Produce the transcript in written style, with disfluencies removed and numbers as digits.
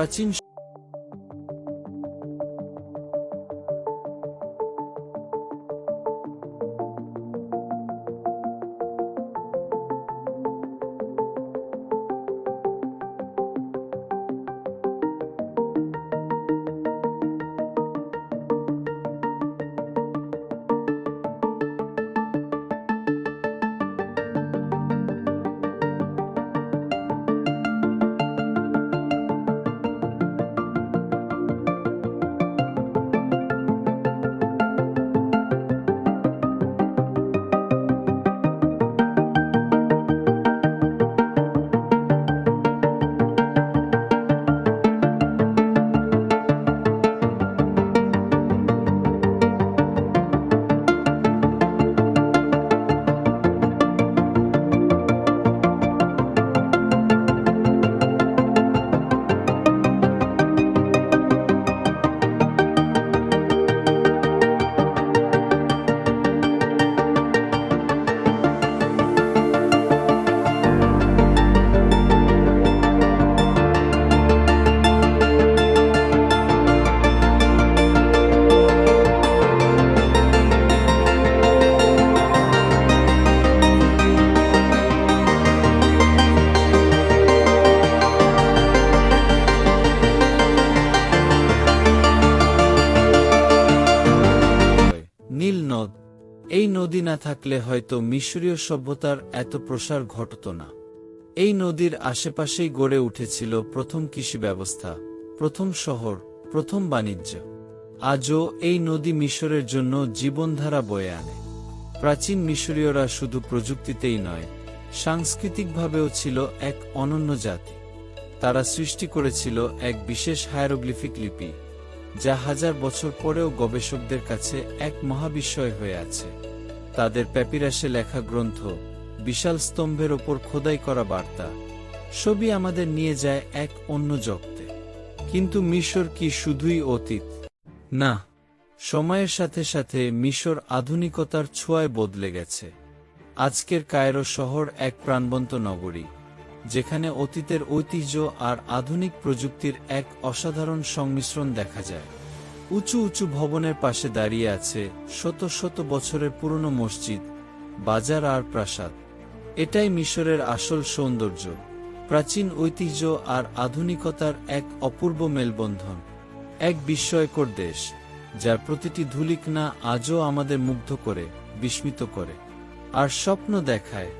প্রাচীন নীল নদ। এই নদী না থাকলে হয়তো মিশরীয় সভ্যতার এত প্রসার ঘটত না। এই নদীর আশেপাশেই গড়ে উঠেছিল প্রথম কৃষি ব্যবস্থা, প্রথম শহর, প্রথম বাণিজ্য। আজও এই নদী মিশরের জন্য জীবনধারা বয়ে আনে। প্রাচীন মিশরীয়রা শুধু প্রযুক্তিতেই নয়, সাংস্কৃতিকভাবেও ছিল এক অনন্য জাতি। তারা সৃষ্টি করেছিল এক বিশেষ হায়ারোগ্লিফিক লিপি, যা হাজার বছর পরেও গবেষকদের কাছে এক মহাবিস্ময় হয়ে আছে। তাদের প্যাপিরাসে লেখা গ্রন্থ, বিশাল স্তম্ভের ওপর খোদাই করা বার্তা, সবই আমাদের নিয়ে যায় এক অন্য জগতে। কিন্তু মিশর কি শুধুই অতীত? না, সময়ের সাথে সাথে মিশর আধুনিকতার ছোঁয়ায় বদলে গেছে। আজকের কায়রো শহর এক প্রাণবন্ত নগরী, যেখানে অতীতের ঐতিহ্য আর আধুনিক প্রযুক্তির এক অসাধারণ সংমিশ্রণ দেখা যায়। উঁচু উঁচু ভবনের পাশে দাঁড়িয়ে আছে শত শত বছরের পুরনো মসজিদ, বাজার আর প্রাসাদ। এটাই মিশরের আসল সৌন্দর্য, প্রাচীন ঐতিহ্য আর আধুনিকতার এক অপূর্ব মেলবন্ধন। এক বিস্ময়কর দেশ, যার প্রতিটি ধূলিকণা আজও আমাদের মুগ্ধ করে, বিস্মিত করে, আর স্বপ্ন দেখায়